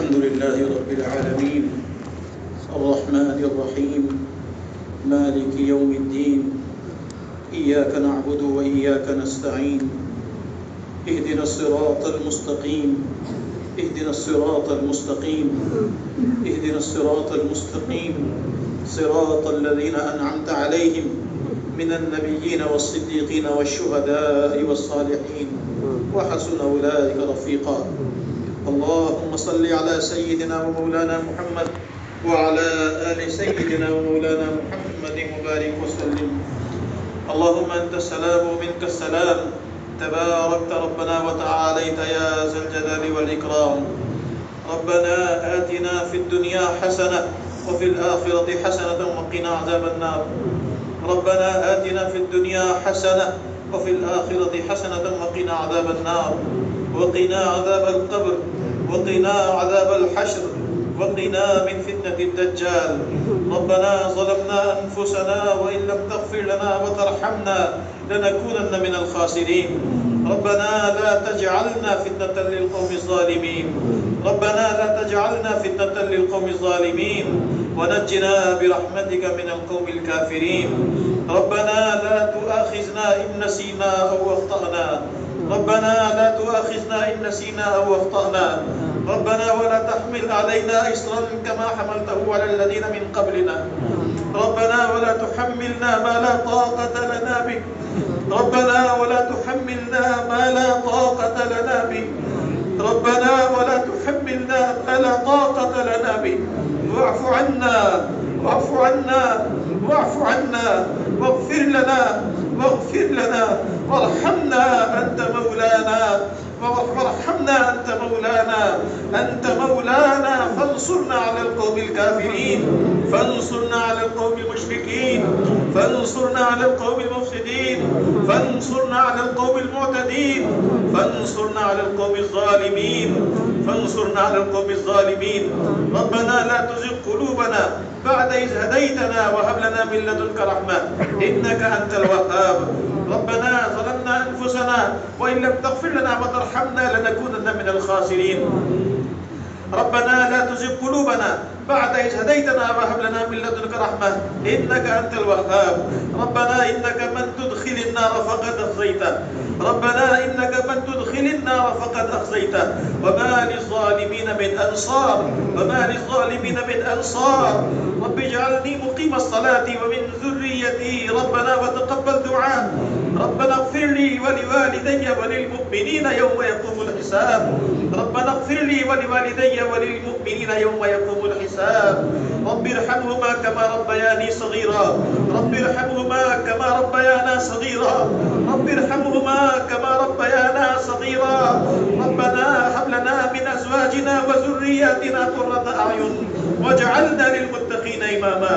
الحمد لله رب العالمين الرحمن الرحيم مالك يوم الدين إياك نعبد وإياك نستعين اهدنا الصراط المستقيم اهدنا الصراط المستقيم اهدنا الصراط المستقيم صراط الذين أنعمت عليهم من النبيين والصديقين والشهداء والصالحين وحسن أولئك رفيقا. اللهم صل على سيدنا ومولانا محمد وعلى آل سيدنا ومولانا محمد وبارك وسلم. اللهم أنت السلام ومنك السلام، تباركت ربنا وتعاليت يا ذا الجلال والإكرام. ربنا آتنا في الدنيا حسنة وفي الآخرة حسنة وقنا عذاب النار. ربنا آتنا في الدنيا حسنة وفي الآخرة حسنة وقنا عذاب النار، وقنا عذاب القبر، وقنا عذاب الحشر، وقنا من فتنة الدجال. ربنا ظلمنا أنفسنا وإن لم تغفر لنا وترحمنا لنكونن من الخاسرين. ربنا لا تجعلنا فتنة للقوم الظالمين. ربنا لا تجعلنا فتنة للقوم الظالمين ونجنا برحمتك من القوم الكافرين. ربنا لا تؤاخذنا إن نسينا أو أخطأنا. ربنا لا تؤاخذنا إن نسينا أو أخطأنا. ربنا ولا تحمل علينا إصرا كما حملته على الذين من قبلنا. ربنا ولا تحملنا ما لا طاقة لنا به. ربنا ولا تحملنا ما لا طاقة لنا به. ربنا ولا تحملنا ما لا طاقة لنا به. واعف عنا واعف عنا واعف عنا واغفر لنا واغفر لنا وارحمنا أنت مولانا. وارحمنا أنت مولانا. أنت مولانا فانصرنا على القوم الكافرين. فانصرنا على القوم المشركين. فانصرنا على القوم المفسدين. فانصرنا على القوم المعتدين. فانصرنا على القوم الظالمين. فانصرنا على القوم الظالمين. ربنا لا تزغ قلوبنا بعد إذ هديتنا وهب لنا من لدنك رحمة إنك أنت الوهاب. ربنا ظلمنا أنفسنا وإن لم تغفر لنا وترحمنا لنكونن من الخاسرين. ربنا لا تزغ قلوبنا بعد إذ هديتنا وهب لنا من لدنك رحمة إنك أنت الوهاب. ربنا إنك من تدخل النار فقد أخزيته. ربنا إنك من تدخل النار فقد أخزيته وما للظالمين من أنصار. وما للظالمين من أنصار. رب اجعلني مقيم الصلاة ومن ذريتي ربنا وتقبل دعاء. ربنا اغفر لي ولوالدي وللمؤمنين يوم يقوم الحساب. ربنا اغفر لي ولوالدي وللمؤمنين يوم يقوم الحساب. رب ارحمهما كما ربياني صغيرا. رب ارحمهما كما ربيانا صغيرا. رب ارحمهما كما ربيانا صغيرا. ربنا هب لنا من أزواجنا وذرياتنا قرة أعين واجعلنا للمتقين إماما.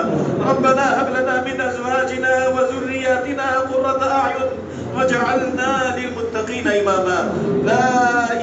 ربنا هب لنا من أزواجنا وذرياتنا قرة أعين وجعلنا للمتقين إماما. لا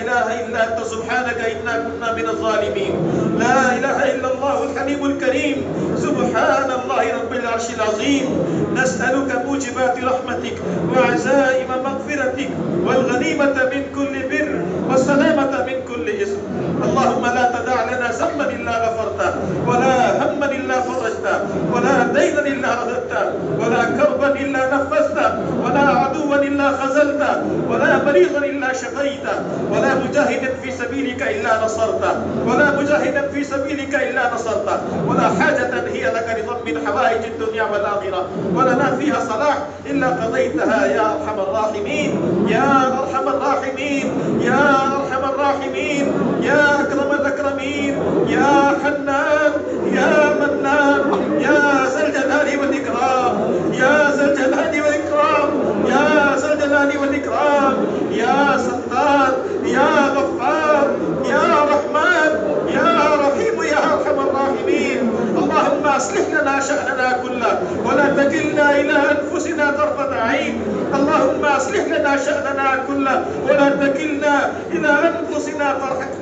إله إلا أنت سبحانك إنا كنا من الظالمين. لا إله إلا الله الحليم الكريم سبحان الله رب العرش العظيم. نسألك موجبات رحمتك وعزائم مغفرتك والغنيمة من كل بر والسلامة من كل إثم. اللهم لا تدع لنا ذنبا إلا غفرته ولا هما إلا فرجته ولا دينا إلا رددته ولا كربا إلا نفذته ولا عدوا إلا خذلته ولا مريضا إلا شفيته ولا مجاهدا في سبيلك إلا نصرته ولا مجاهدا في سبيلك إلا نصرته ولا حاجة هي لك رضا من حوائج الدنيا والآخرة ولنا فيها صلاح إلا قضيتها يا أرحم الراحمين. يا أرحم الراحمين. يا أرحم الراحمين. يا أكرم الأكرمين. يا حنان يا منان يا ذا الجلال والإكرام. يا ذا الجلال والإكرام. يا ذا الجلال والإكرام. يا ستار يا غفار يا رحمن يا رحيم يا أرحم الراحمين. اللهم أصلح لنا شأننا كله ولا تكلنا إلى أنفسنا طرفة عين. اللهم أصلح لنا شأننا كله ولا تكلنا إلى أنفسنا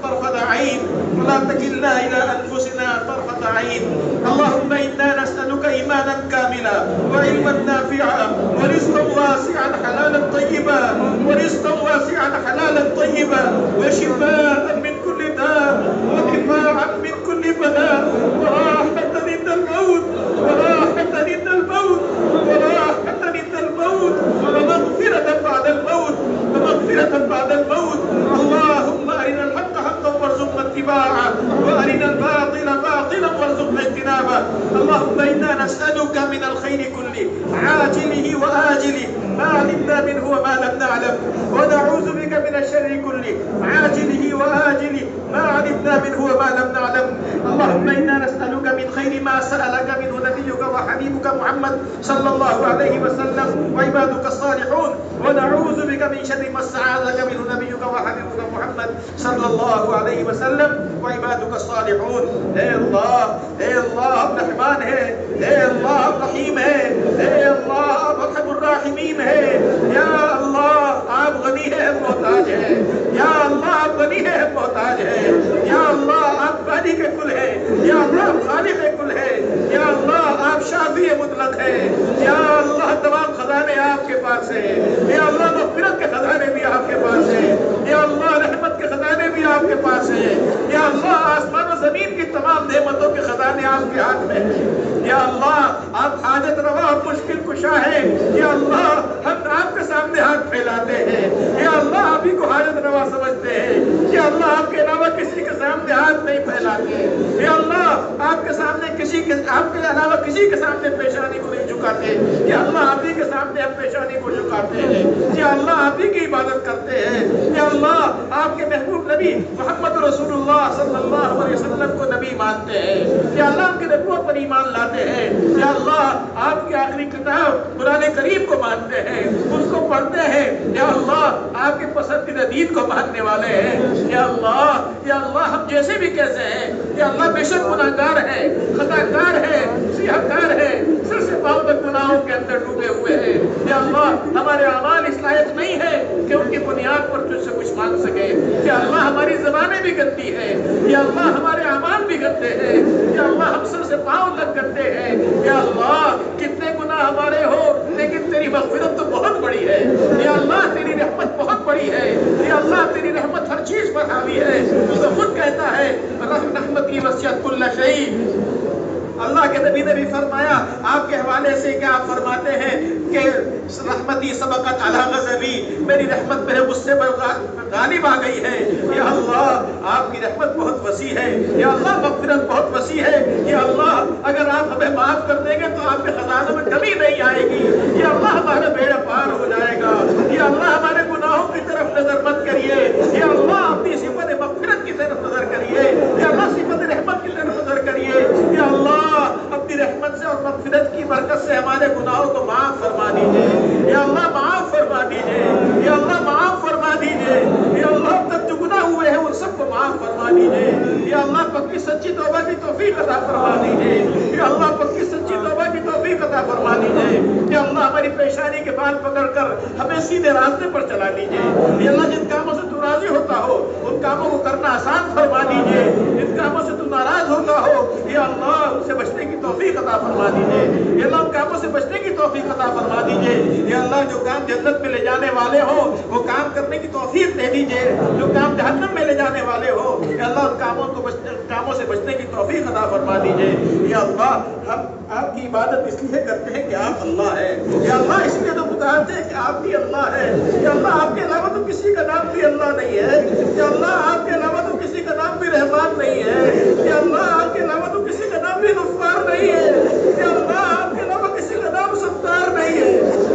طرفة عين. ولا تكلنا إلى أنفسنا طرفة عين. اللهم إنا نسألك إيمانا كاملا وعلما نافعا ورزقا واسعا حلالا طيبا ورزقا واسعا حلالا طيبا وشفاء من كل داء وكفاء وأرنا الباطل باطلا وارزقنا اجتنابه. اللهم إنا نسألك من الخير كله عاجله وآجله ما علمنا منه وما لم نعلم، ونعوذ بك من الشر كله عاجله وآجله ما علمنا منه وما لم نعلم. اللهم إنا نسألك من خير ما سألك منه نبيك وحبيبك محمد صلى الله عليه وسلم وعبادك الصالحون، ونعوذ بك من شر ما استعاذك منه نبيك وحبيبك محمد صلى الله عليه وسلم وعبادك الصالحون. اے اللہ آپ رحمان ہے، اے اللہ آپ رحیم ہے، اے اللہ آپ ارحم الراحمین ہے. یا اللہ آپ غنی ہے، محتاج ہے. یا اللہ آپ غنی ہے، محتاج ہے. یا اللہ آپ باری کے کل ہے. یا اللہ آپ خالق کل ہے. یا اللہ آپ شافی مطلق ہے. یا اللہ تمام خزانے آپ کے پاس ہے. یا اللہ مغفرت کے خزانے بھی آپ کے پاس ہے. یا اللہ رحمت کے خزانے بھی آپ کے پاس ہے. یا اللہ آسمان و زمین کی تمام نعمتوں کے خزانے آپ کے ہاتھ میں ہے. یا اللہ آپ حاجت روا مشکل کشا ہے. یا اللہ ہم آپ کے سامنے ہاتھ پھیلاتے ہیں. یا اللہ آپ ہی کو حاجت روا سمجھتے ہیں. یا اللہ آپ کے علاوہ کسی کے سامنے ہاتھ نہیں پھیلاتے. یا اللہ آپ کے سامنے آپ کے علاوہ کسی کے سامنے پیشانی کو نہیں جھکاتے. یا اللہ آپ ہی کے سامنے ہم پیشانی کو جھکاتے ہیں. یا اللہ آپ ہی کی عبادت کرتے ہیں. یا اللہ آپ کے محبوب نبی محمد رسول اللہ صلی اللہ علیہ وسلم کو نبی مانتے ہیں. یا اللہ آپ کے نبوت پر ایمان لاتے ہیں. یا اللہ آپ کے آخری کتاب قرآن کریم کو مانتے ہیں، اس کو پڑھتے ہیں. یا اللہ آپ کے پسندیدہ دین کو ماننے والے ہیں. یا اللہ ہم جیسے بھی کیسے ہیں، یا اللہ بے شک گناہگار ہے، خطا کار ہے، سیاہ کار ہے، سر سے پاؤں تک گناہوں کے اندر ڈوبے ہوئے ہیں. یا اللہ ہمارے اعمال اس لائق نہیں ہے کہ ان کی بنیاد پر تجھ سے کچھ مانگ سکے. یا اللہ ہماری زبانیں بھی گندی ہیں. یا اللہ ہمارے اعمال بھی گندے ہیں. یا اللہ ہم سر سے پاؤں تک گندے ہیں. یا اللہ کتنے گناہ ہمارے ہو لیکن تیری مغفرت تو بہت بڑی ہے. یا اللہ تیری رحمت بہت بڑی ہے. یا اللہ تیری رحمت ہر چیز پر حاوی ہے. تو خود کہتا ہے رحمتی وسعت کل شیء. اللہ کے نبی نے بھی فرمایا آپ کے حوالے سے کہ آپ فرماتے ہیں کہ رحمتی سبقت علی غضبی، میری رحمت میرے غصے پر غالب آ گئی ہے. یا اللہ آپ کی رحمت بہت وسیع ہے. یا اللہ مغفرت بہت وسیع ہے. یا اللہ اگر آپ ہمیں معاف کر دیں گے تو آپ کے خزانوں میں کمی نہیں آئے گی. یا اللہ ہمارا بیڑا پار ہو جائے گا. یا اللہ ہمارے گناہوں کی طرف نظر مت کریے. یا اللہ اپنی صفت مغفرت کی طرف نظر کریے. یا اللہ صفت رحمت کی طرف نظر کریے. یا اللہ اپنی رحمت سے اور مغفرت کی برکت سے ہمارے گناہوں کو معاف فرما دیجیے. یا اللہ معاف فرما دیجیے. یا اللہ معاف فرما دیجیے. یا اللہ اب تک جو گناہ ہوئے ہیں ان سب کو معاف فرما دیجیے. یا اللہ پکی سچی توبہ کی توفیق عطا فرما دیجیے. یا اللہ پکی سچی توبہ کی توفیق عطا فرما دیجیے. یا اللہ ہماری پیشانی کے بال پکڑ کر ہمیں سیدھے راستے پر چلا دیجیے. یا اللہ جن کاموں سے تو راضی ہوتا ہو ان کاموں کو کرنا آسان فرما دیجیے. جن کاموں سے تو ناراض ہوتا ہو یا اللہ ان سے بچنے کی توفیق عطا فرما دیجیے. یا اللہ ان کاموں سے بچنے کی توفیق عطا فرما دیجیے. یا اللہ جو کام جنت میں لے جانے والے ہو وہ کام کرنے کی توفیق دے دیجیے. جو کام جہنم میں لے جانے والے ہو یا اللہ ان کاموں سے بچنے کی توفیق عطا فرما دیجیے. یا اللہ ہم آپ کی عبادت اس لیے کرتے ہیں کہ آپ اللہ ہے. یا اللہ اس لیے تو بتاتے ہیں کہ آپ بھی اللہ ہے. یا اللہ آپ کے علاوہ تو کسی کا نام بھی اللہ نہیں ہے. یا اللہ آپ کے علاوہ تو کسی کا نام بھی رحمان نہیں ہے. یا اللہ آپ کے علاوہ تو کسی کا نام بھی غفار نہیں ہے. یا اللہ آپ کے علاوہ کسی کا نام ستار نہیں ہے.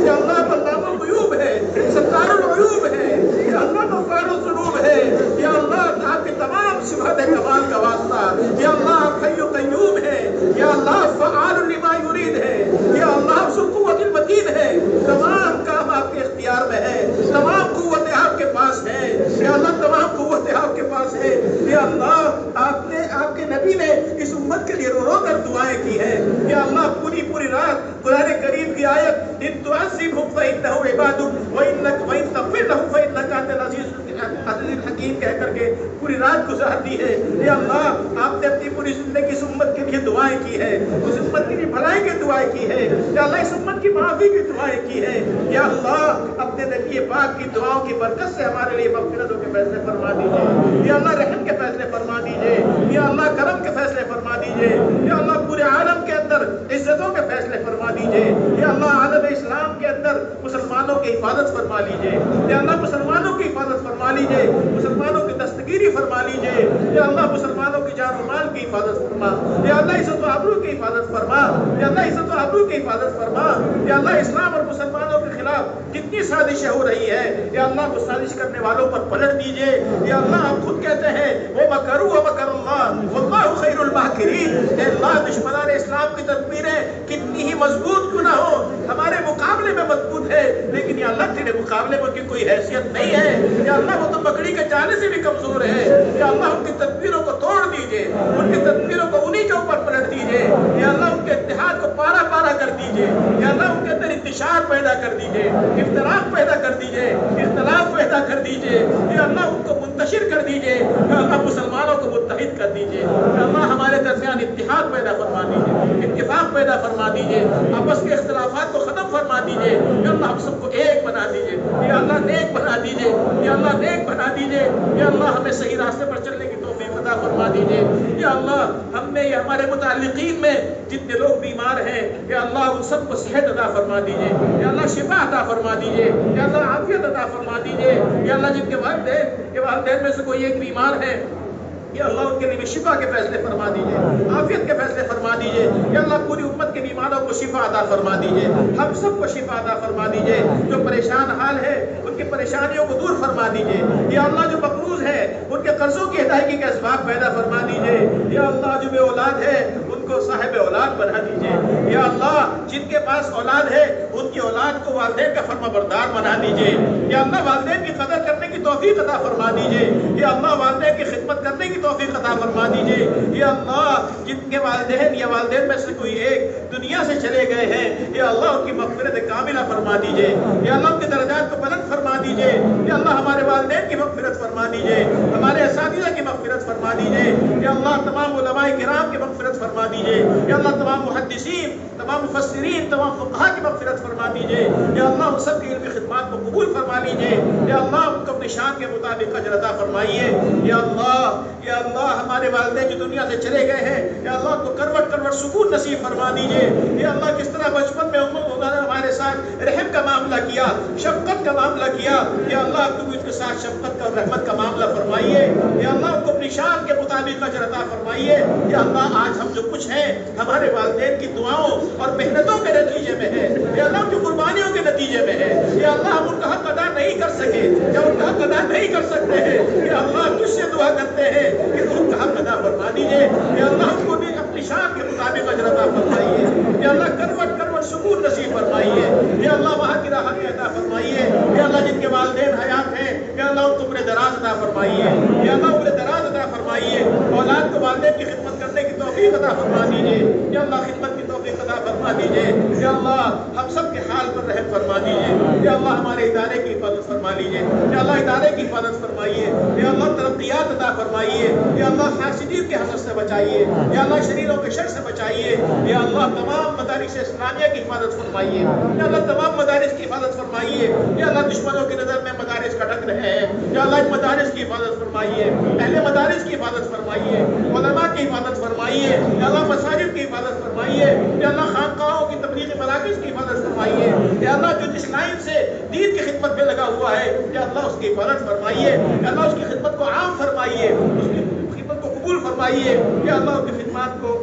یا اللہ علام الغیوب ہے، ستار العیوب ہے. یا اللہ غفار الذنوب ہے. یا اللہ آپ کے تمام صفات کمال کا واسطہ. یا اللہ آپ حی و قیوم ہے. یا اللہ فعال لما یرید ہے. یا اللہ ذو القوۃ المتین ہے. تمام کام آپ کے اختیار میں ہے. تمام قوتیں آپ کے پاس ہیں. یا اللہ تمام قوتیں آپ کے پاس ہیں. یا اللہ آپ کے نبی نے اس امت کے لیے رو رو کر دعائیں کی ہیں. یا اللہ پوری رات قرآن کریم کی آیت ان تعذبهم فإنهم عبادك وإن تغفر لهم فإنك أنت العزيز الحکیم کہہ کر کے پوری رات گزار دی ہے. یا اللہ آپ نے اپنی پوری زندگی اس امت کے لیے دعائیں کی ہے، اس امت کے لیے بھلائی کی دعائیں کی ہے. یا اللہ اس امت کی معافی کی دعائیں کی ہے. یا اللہ اپنے نبی پاک کی دعاؤں کی برکت سے ہمارے لیے مغفرتوں کے فیصلے فرما دیجیے. یا اللہ رحم کے فیصلے فرما دیجیے. یا اللہ کرم کے فیصلے فرما دیجیے. یا اللہ پورے عالم کے اندر عزتوں کے فیصلے فرما دیجیے. یا اللہ عالم اسلام کے اندر مسلمانوں کی حفاظت فرما لیجیے. یا اللہ مسلمانوں کی حفاظت فرما لیجیے. مسلمانوں کی دستگیری گیری فرما لیجیے. یا اللہ مسلمانوں کی جان و مال کی حفاظت فرما. یا اللہ عزت و آبرو کی حفاظت فرما. یا اللہ عزت و آبرو کی حفاظت فرما. یا اللہ اسلام اور مسلمانوں کے خلاف جتنی سازشیں ہو رہی ہے یا اللہ وہ سازش کرنے والوں پر پلٹ دیجیے. یا اللہ آپ خود کہتے ہیں وہ مکروا ومکر اللہ واللہ خیر الماکرین. اے اللہ دشمنان اسلام کی تدبیریں کتنی ہی مضبوط کیوں نہ ہو ہمارے مقابلے میں مضبوط ہے, لیکن یا اللہ تیرے مقابلے میں ان کی کوئی حیثیت نہیں ہے. یا اللہ وہ تو مکڑی کے جالے سے بھی کمزور ہے. یا اللہ ان کی تدبیروں کو توڑ دیجیے, ان کی تدبیروں کو انہی کے اوپر پلٹ دیجیے. یا اللہ ان کے اتحاد کو پارا پارا کر دیجیے. یا اللہ ان کے اندر انتشار پیدا کر دیجیے, اختلاف پیدا کر دیجیے, اختلاف پیدا کر دیجیے. یا اللہ ان کو منتشر کر دیجیے. یا اللہ مسلمانوں کو متحد کر دیجیے. یا اللہ ہمارے درمیان اتحاد پیدا فرما دیجیے, اتفاق پیدا فرما دیجیے, آپس کے اختلافات کو ختم فرما دیجیے. یا اللہ ہم سب کو ایک بنا دیجیے. یا اللہ نیک بنا دیجیے. یا اللہ نیک بنا دیجیے. یا اللہ ہمیں صحیح راستے پر چلنے کی توفیق عطا فرما دیجیے. یا اللہ ہم نے یا ہمارے متعلقین میں جتنے لوگ بیمار ہیں یا اللہ ان سب کو صحت عطا فرما دیجیے. یا اللہ شفا عطا فرما دیجیے. یا اللہ عافیت عطا فرما دیجیے. یا اللہ جن کے والدین میں سے کوئی ایک بیمار ہے یا اللہ ان کے لیے شفا کے فیصلے فرما دیجیے, عافیت کے فیصلے فرما دیجیے. یا اللہ پوری امت کے بیماروں کو شفا عطا فرما دیجیے, ہم سب کو شفا عطا فرما دیجیے. جو پریشان حال ہے ان کی پریشانیوں کو دور فرما دیجیے. یا اللہ جو مقروض ہے ان کے قرضوں کی ادائیگی کے اسباب پیدا فرما دیجیے. یا اللہ جو بے اولاد ہے ان کو صاحب اولاد بنا دیجیے. یا اللہ جن کے پاس اولاد ہے ان کی اولاد کو والدین کا فرما بردار بنا دیجیے. یا اللہ والدین کی قدر کرنے کی توفیق عطا فرما دیجیے. یا اللہ والدین کی خدمت کرنے کی توفیق عطا فرما دیجیے. یا اللہ جن کے والدین یا والدین میں سے کوئی ایک دنیا سے چلے گئے ہیں یا اللہ ان کی مغفرت کاملہ فرما دیجیے. یا اللہ ان کے درجات کو بلند فرما دیجیے. یا اللہ ہمارے والدین کی مغفرت فرما دیجیے, ہمارے اساتذہ کی مغفرت فرما دیجیے. یا اللہ تمام علماء کرام کی مغفرت فرما دیجیے. یا اللہ تمام محدثین, تمام مفسرین, تمام فقہاء کی مغفرت فرما دیجیے. یا اللہ ان سب کی علمی خدمات کو قبول فرما لیجیے. یا اللہ ان کو اپنی شان کے مطابق اجر عطا فرمائیے. یا اللہ ہمارے والدین جو دنیا سے چلے گئے ہیں یا اللہ ان کو کروٹ کروٹ سکون نصیب فرما دیجیے. یا اللہ کس طرح بچپن میں انہوں نے ہمارے ساتھ رحم کا معاملہ کیا, شفقت کا معاملہ کیا, یا اللہ آپ کو بھی اس کے ساتھ شفقت کا رحمت کا معاملہ فرمائیے. یا اللہ ان کو اپنی شان کے مطابق اجر عطا فرمائیے. یا اللہ آج ہم جو کچھ ہیں ہمارے والدین کی دعاؤں اور محنتوں کے نتیجے میں ہے. یا اللہ ان کی قربانیوں کے نتیجے میں ہے. یا اللہ ہم ان کا حق ادا نہیں کر سکے یا ان کا حق ادا نہیں کر سکتے ہیں. یا اللہ تجھ سے دعا کرتے ہیں کہ تو ان کا حق ادا فرما دیجیے. یا اللہ ان کو بھی اپنی شان کے مطابق اجر عطا فرمائیے. یا اللہ کروٹ کروٹ سکون نصیب فرمائیے. یا اللہ وہاں کی راحت عطا فرمائیے. یا اللہ جن کے والدین حیات ہیں یا اللہ ان کو عمر دراز عطا فرمائیے. یا اللہ عمر دراز عطا فرمائیے. اولاد کو والدین کی خدمت کرنے کی توفیق عطا فرما دیجیے. یا اللہ خدمت کی توفیق عطا فرما دیجیے. یا اللہ ہم سب کے حال پر رحم فرما دیجیے. یا اللہ ہمارے ادارے کی حفاظت فرما لیجیے. یا اللہ ادارے کی حفاظت فرمائیے. یا اللہ ترقیات عطا فرمائیے. یا اللہ حاسدین کے حسد سے بچائیے. یا اللہ شریروں کے شر سے بچائیے. یا اللہ تمام مدارس اسلامیہ کی حفاظت فرمائیے. یا اللہ تمام مدارس کی حفاظت فرمائیے. یا اللہ دشمنوں کی نظر میں مدارس کھٹک رہے ہیں یا اللہ مدارس کی حفاظت فرمائیے. اہل مدارس کی حفاظت فرمائیے. علماء کی حفاظت فرمائیے. یا اللہ مساجد کی حفاظت فرمائیے. یا اللہ خانقاہوں کی تبلیغی مراکز کی حفاظت فرمائیے. یا اللہ جو جس لائن سے دین کی خدمت میں لگا ہوا ہے یا اللہ اس کی حفاظت فرمائیے. یا اللہ اس کی خدمت کو عام فرمائیے, اس کی خدمت کو قبول فرمائیے. یا اللہ ان کی خدمات کو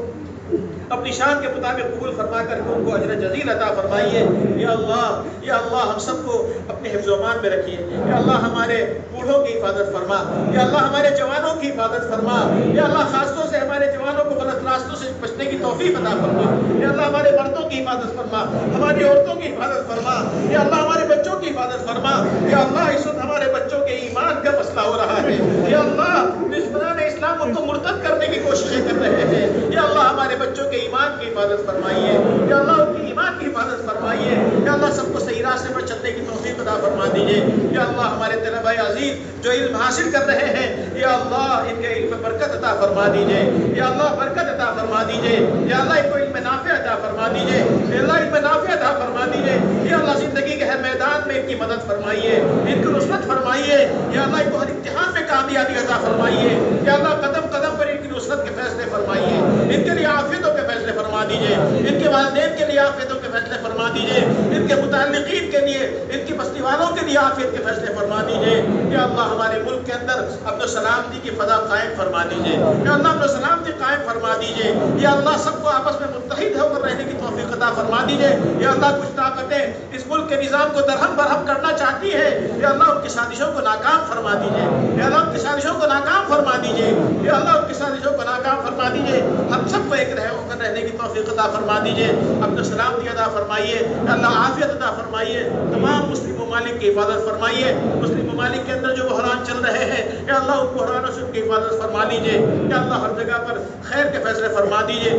اپنی شان کے مطابق قبول فرما کر کے ان کو اجر جزیل عطا فرمائیے. یا اللہ ہم سب کو اپنے حفظ و امان میں رکھیے. یا اللہ ہمارے بوڑھوں کی حفاظت فرما. یا اللہ ہمارے جوانوں کی حفاظت فرما. یا اللہ خاص طور سے ہمارے جوانوں کو غلط راستوں سے بچنے کی توفیق عطا فرما. یا اللہ ہمارے مردوں کی حفاظت فرما, ہماری عورتوں کی حفاظت فرما. یا اللہ ہمارے بچوں کی حفاظت فرما. یا اللہ اس وقت ہمارے بچوں کے ایمان کا مسئلہ ہو رہا ہے. یا اللہ دشمنان اسلام ان کو مرتد کرنے کی کوششیں کر رہے ہیں. یا اللہ ہمارے بچوں کے ایمان کی حفاظت فرمائیے. یا اللہ ان کی ایمان کی حفاظت فرمائیے. یا اللہ سب کو صحیح راستے پر چلنے کی توفیق عطا فرما دیجیے. یا اللہ ہمارے طلباء عزیز جو علم حاصل کر رہے ہیں یا اللہ ان کے علم میں برکت عطا فرما دیجیے. یا اللہ برکت عطا فرما دیجیے. یا اللہ ان کو علم نافع عطا فرما دیجیے. یا اللہ علم نافع عطا فرما دیجیے. یا اللہ زندگی کے ہر میدان میں ان کی مدد فرمائیے, ان کی نصرت فرمائیے. یا اللہ ان کو ہر امتحان میں کامیابی عطا فرمائیے. یا اللہ قدم قدم پر ان کی نصرت کے فیصلے فرمائیے, ان کے لیے عافیتوں کے فیصلے فرما دیجیے، ان کے والدین کے لیے عافیتوں کے فیصلے فرما دیجیے، ان کے متعلقین کے لیے، ان کی بستی والوں کے لیے عافیت کے فیصلے فرما دیجیے۔ یا اللہ ہمارے ملک کے اندر امن و سلامتی کی فضا قائم فرما دیجیے، یا اللہ امن و سلامتی قائم فرما دیجیے، یا اللہ سب کو آپس میں متحد ہو کر رہنے کی توفیق عطا فرما دیجیے۔ یا اللہ کچھ طاقتیں اس ملک کے نظام کو درہم برہم کرنا چاہتی ہے، یا اللہ ان کی سازشوں کو ناکام فرما دیجیے، یا اللہ ان کی سازشوں کو ناکام فرما دیجیے، یا اللہ ان کی سازشوں کو ناکام فرما دیجیے۔ ہم سب کو ایک ہو کر رہنے کی توفیق عطا فرما دیجیے، اپنا سلامتی عطا فرمائیے، یا اللہ عافیت عطا فرمائیے، تمام مسلم ممالک کی حفاظت فرمائیے۔ مسلم ممالک کے اندر جو بحران چل رہے ہیں یا اللہ ان بحرانوں سے ان کی حفاظت فرما لیجیے، یا اللہ ہر جگہ پر خیر کے فیصلے فرما دیجیے،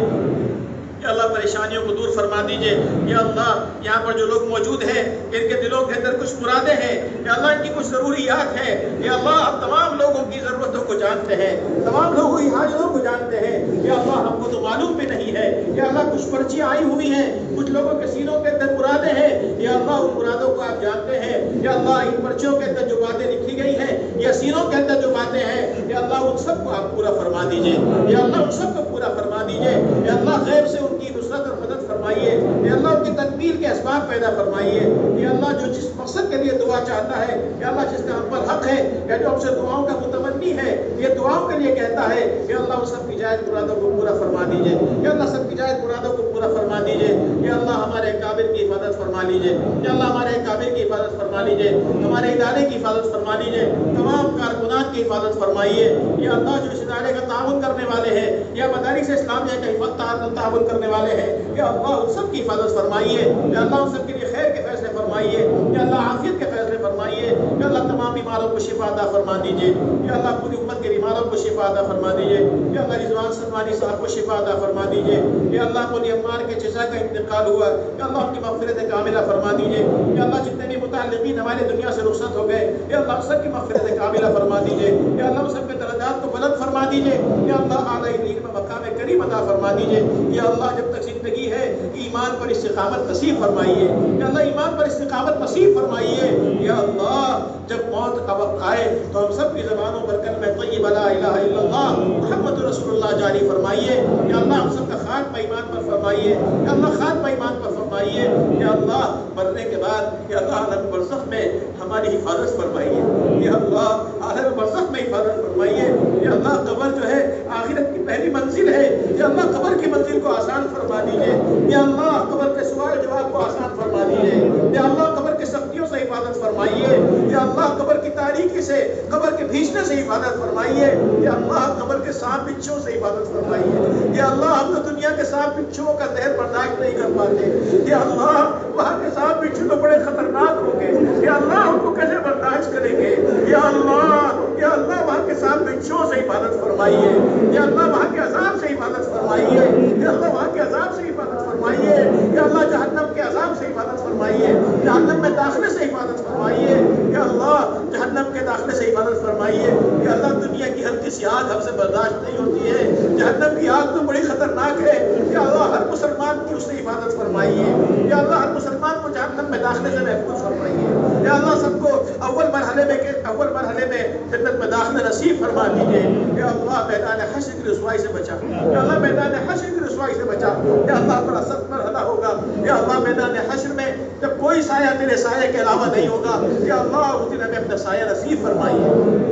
یا اللہ پریشانیوں کو دور فرما دیجیے۔ یا اللہ یہاں پر جو لوگ موجود ہیں ان کے دلوں کے اندر کچھ مرادیں ہیں، یا اللہ ان کی کچھ ضروریات ہیں، یا اللہ ہم تمام لوگوں کی ضرورتوں کو جانتے ہیں، تمام لوگوں کی حاجتوں کو جانتے ہیں، یا اللہ ہم کو تو معلوم بھی نہیں ہے، یا اللہ کچھ پرچیاں آئی ہوئی ہیں، کچھ لوگوں کے سینوں کے اندر مرادیں ہیں، یا اللہ ان مرادوں کو آپ جانتے ہیں، یا اللہ ان پرچیوں کے اندر جو باتیں لکھی گئی ہیں یا سینوں کے اندر جو باتیں ہیں، یا اللہ ان سب کو آپ پورا فرما دیجیے، یا اللہ ان سب کو پورا فرما دیجیے، یا اللہ غیب سے ان کی نصرت اور مدد فرمائیے، یا اللہ ان کی تکمیل کے اسباب پیدا فرمائیے، یا اللہ جو جس مقصد کے لیے دعا چاہتا ہے، یا اللہ جس کا ہم پر حق ہے یا جو ہم سے دعاؤں کا متمنی ہے، یہ دعاؤں کے لیے کہتا ہے، یا اللہ سب کی جائز مرادوں کو پورا فرما دیجیے، یا اللہ سب کی جائز مرادوں کو پورا فرما دیجیے، یا اللہ ہمارے کابر کی حفاظت فرما لیجیے، یا اللہ ہمارے کابر کی حفاظت فرما لیجیے، ہمارے ادارے کی حفاظت فرما لیجیے، تمام کارکنان کی حفاظت فرمائیے، یا اللہ جو اس ادارے کا تعاون کرنے والے ہیں یا مدارس اسلامیہ کا تعاون کرنے والے ہیں، یا اللہ ان سب کی حفاظت فرمائیے، یا اللہ ان سب کے لیے خیر کے فیصلے فرمائیے، یا اللہ عافیت کے فیصلے فرمائیے، یا اللہ تمام بیماروں کو شفا عطا فرما دیجیے، یا اللہ پوری امت کے بیماروں کو شفا عطا فرما دیجیے، یا اللہ رضوان سلمانی صاحب کو شفا عطا فرما دیجیے، یا اللہ مولی عمار کے چچا کا انتقال ہوا، یا اللہ ان کی مغفرت کاملہ فرما دیجیے، یا اللہ جتنے بھی متعلقین ہمارے دنیا سے رخصت ہو گئے، یا اللہ سب کی مغفرت کاملہ فرما دیجیے، یا اللہ سب کے درجات کو بلند فرما دیجیے، یا اللہ اعلیٰ دین میں مقام کریم عطا فرما دیجیے، یا اللہ جب تک زندگی ہے ایمان پر استقامت نصیب فرمائیے، یا اللہ ایمان پر استقامت نصیب فرمائیے، یا اللہ جب موت کا وقت آئے تو ہم سب کی زبانوں پر کلمہ طیبہ لا الہ الا اللہ محمد رسول اللہ جاری فرمائیے، یا اللہ ہم سب کا خاتمہ ایمان پر فرمائیے، یا اللہ خاتمہ ایمان پر فرمائیے، یا اللہ مرنے کے بعد یا اللہ عالم برزخ میں ہماری حفاظت فرمائیے، یا اللہ عالم برزخ میں حفاظت فرمائیے، یا اللہ قبر جو ہے آخرت کی پہلی منزل ہے، یا اللہ قبر کی منزل کو آسان فرما دیجیے، یا اللہ قبر کے سوال جواب کو آسان فرما دیجیے، یا اللہ قبر کے سختیوں سے حفاظت فرمائیے، یا اللہ قبر کی تاریکی سے، قبر کے بھیجنے سے حفاظت فرمائیے، یا اللہ قبر کے سانپ بچھوں سے حفاظت فرمائیے، یا اللہ ہم تو دنیا کے سانپ بچھوں کا زہر برداشت نہیں کر پاتے، یا اللہ وہاں کے سانپ بچھو تو بڑے خطرناک ہوں گے، یا اللہ ہم کو کیسے برداشت کریں گے، یا اللہ وہاں کے سانپ بچھوں سے حفاظت فرمائیے، یا اللہ وہاں کے عذاب سے حفاظت فرمائیے، یا اللہ وہاں کے عذاب سے حفاظت فرمائیے، یا اللہ جہنم کے عذاب سے حفاظت فرمائیے، جہنم میں داخلے سے حفاظت فرمائیے، یا اللہ جہنم کے داخلے سے حفاظت فرمائیے، یا اللہ دنیا کی ہلکی سی آگ ہم سے برداشت نہیں ہوتی ہے، جہنم کی آگ تو بڑی خطرناک ہے، یا اللہ ہر مسلمان کی اس سے حفاظت فرمائیے، یا اللہ ہر مسلمان کو جہنم میں داخلے سے محفوظ فرمائیے، یا اللہ سب کو اول مرحلے میں جنت میں داخلہ نصیب فرما دیجیے، یا اللہ میدان حشر کی رسوائی سے بچا، یا اللہ میدان حشر کی رسوائی سے بچا، یا اللہ بڑا سخت مرحلہ ہوگا، یا اللہ میدان حشر میں جب کوئی سایہ تیرے سایہ کے علاوہ نہیں ہوگا، یا اللہ اس دن ہمیں اپنا سایہ نصیب فرمائیے،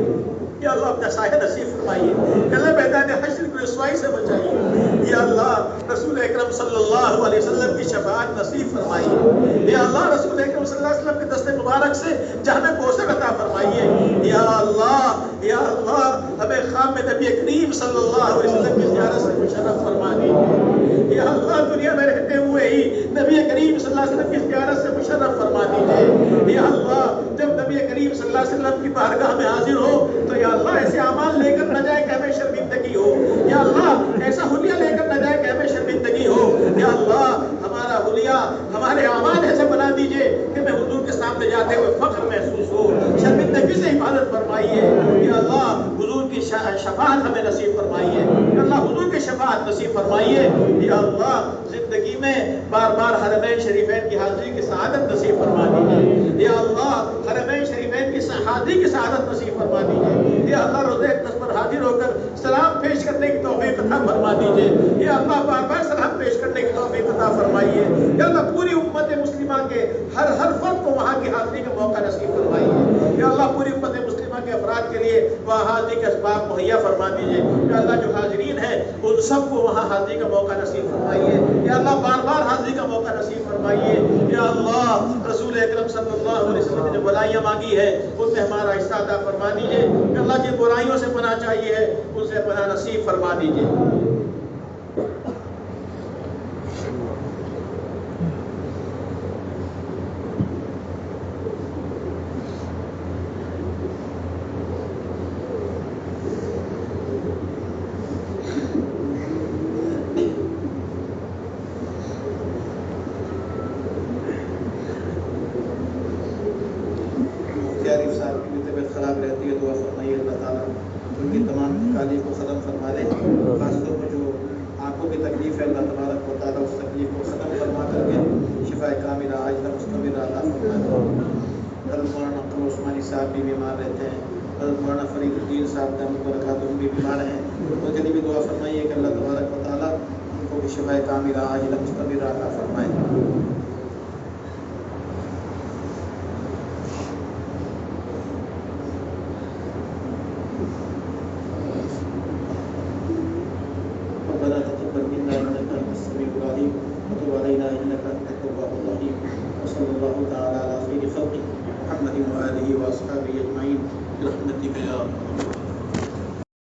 یا اللہ اپنا سایہ نصیب فرمائیے، یا اللہ میدان حشر کی رسوائی سے بچائیے، یا اللہ رسول اکرم صلی اللہ علیہ وسلم کی شفاعت نصیب فرمائیے، یا اللہ رسول اکرم صلی اللہ علیہ وسلم کے دست مبارک سے جہنم کوثر عطا فرمائیے، یا اللہ ہمیں خام نبی کریم صلی اللہ علیہ وسلم کی زیارت سے مشرف فرما دیجیے، یا اللہ دنیا میں رہتے ہوئے ہی نبی کریم صلی اللہ علیہ وسلم کی زیارت سے مشرف فرما دیجیے، یا اللہ جب نبی کریم صلی اللہ علیہ وسلم کی بارگاہ میں حاضر ہو تو یا اللہ ایسے اعمال لے کر نہ جائے کہ ہمیں شرمندگی ہو، یا اللہ ایسا حلیہ لے کر نہ جائے کہ ہمیں شرمندگی ہو، یا اللہ ہمارا حلیہ ہمارے اعمال ایسے بنا دیجیے کہ میں حضور کے سامنے جاتے ہوئے فخر محسوس ہو، شرمندگی سے حفاظت فرمائیے، یا اللہ حضور کی شفاعت ہمیں نصیب فرمائیے، یا اللہ حضور کی شفاعت نصیب فرمائیے، یا اللہ زندگی میں بار بار حرمین شریفین کی حاضری کی سعادت نصیب فرما دیجیے، یا اللہ حرمین شریفین کی حاضری کی سعادت نصیب فرما دیجیے، یا اللہ روزے 10 پر حاضر ہو کر سلام پیش کرنے کی توفیق عطا فرما دیجیے. یا اللہ بار بار سلام پیش کرنے کی توفیق عطا فرمائیے. یا اللہ پوری امت مسلمہ کے ہر فرد کو وہاں کی حاضری کا موقع نصیب فرمائیے. یا اللہ پوری امت مسلمہ کے افراد کے لیے وہاں حاضری کے اسباب مہیا فرما دیجیے. یا اللہ جو حاضرین ہیں ان سب کو وہاں حاضری کا موقع نصیب فرمائیے. یا اللہ بار بار حاضری کا موقع نصیب فرمائیے. یا اللہ رسول اکرم صلی اللہ علیہ وسلم نے جو برائیاں مانگی ہے ان میں ہمارا حصہ عطا فرما دیجیے. یا اللہ جن برائیوں سے پناہ چاہیے ہے ان سے پناہ نصیب فرما دیجیے. عارف صاحب کی بھی طبیعت خراب رہتی ہے, دعا فرمائیے اللہ تعالیٰ ان کی تمام تکالیف کو ختم فرما دے. خاص طور پر جو آنکھوں کی تکلیف ہے اللہ تبارک و تعالیٰ اس تکلیف کو ختم فرما کر کے شفا کاملہ عاجلہ مستمرہ عطا فرما دے. حضرت مولانا عبد عثمانی صاحب بھی بیمار رہتے ہیں. حضرت مولانا فرید الدین صاحب دامت برکاتہ بھی بیمار ہیں. ان کے لیے بھی دعا فرمائیے کہ اللہ تبارک و تعالیٰ ان کو بھی شفا کاملہ عاجلہ مستمرہ عطا فرمائے. ربنا تقبل منا انك انت السميع العليم وتب علينا انك انت التواب الرحيم. وصلى الله تعالى على خير خلقه محمد واله واصحابه اجمعين برحمتك يا ارحم الراحمين.